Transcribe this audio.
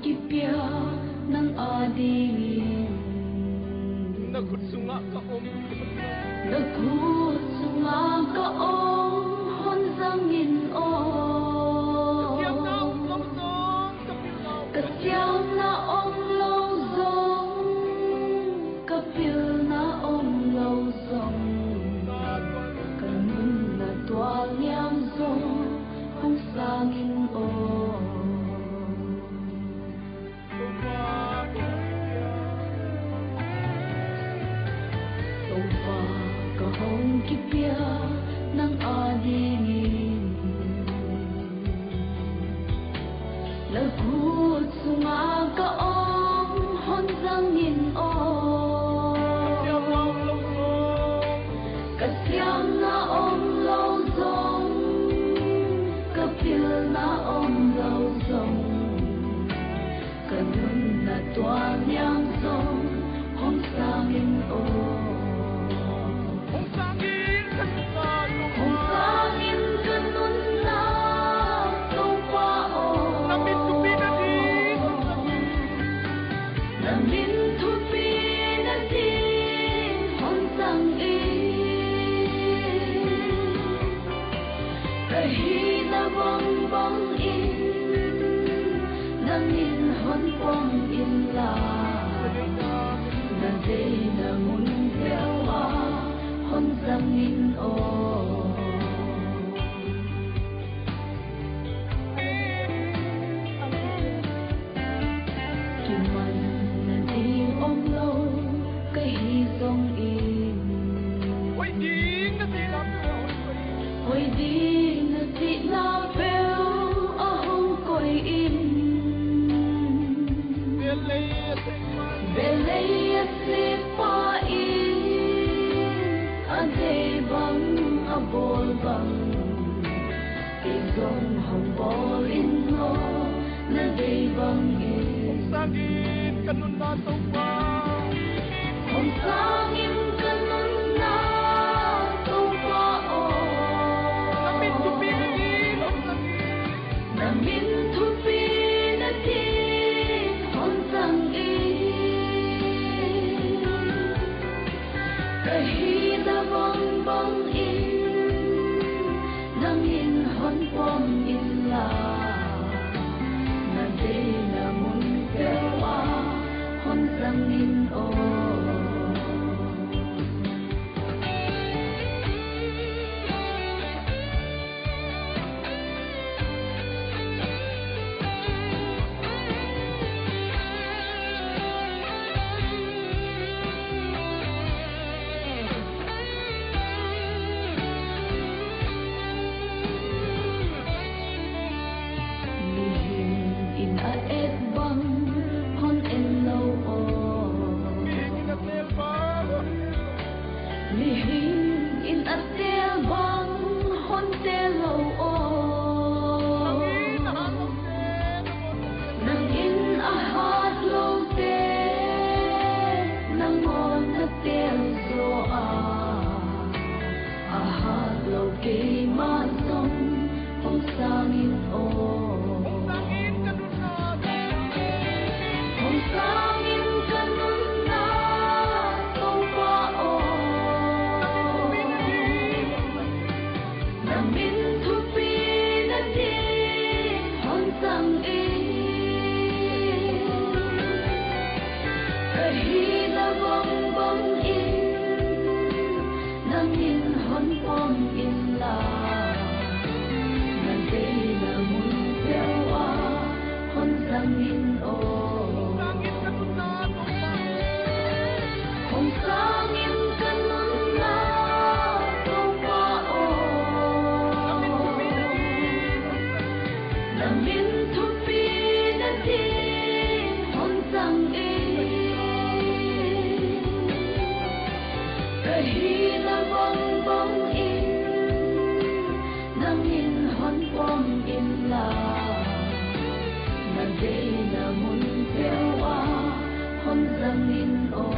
kipya ng adingin. Nagkutsunga kaong honsangin o. Kasyang na ong lozong, kapil na ong lozong. Kanun na tuwal niyang zong, honsangin o. Kahong kipya ng adingin, lagut sunga kaong honsangin o. Kasyang na ong lozong, kapil na ong lozong. Kanun na tuwang niyang zong, honsangin o. Honsangin kanun na tupao. Namintupi na din honsangin. Kahinabang bangin, nanginhon pong inla. Naday namun pewa, honsangin o. Kiman na di omlo kahizong in. Hoy di na di lapel ahong ko'y in. Belay sipain, aday bang abol bang. Kizong hambolin mo, naday bang in. Honsangin kanun na tupao. Honsangin kanun na tupao. Namintupi na din honsangin. Kahinabang bangin, nanginhon pong inla. Naday namun pewa, honsangin o. Lihing in atel bang hontelo o. Nang in ahad lo te, nangon na tel so a. Ahad lo kay masong honsangin o. Honsangin kanun na tupao. Namintupi na din honsangin. Kahinabang bangin, nanginhon pong inla. Naday namun pewa, honsangin o. Honsangin kanun na tupao. Namintupi na din honsangin. Kahinabang bangin, nanginhon pong inla. Naday namun pewa, honsangin o.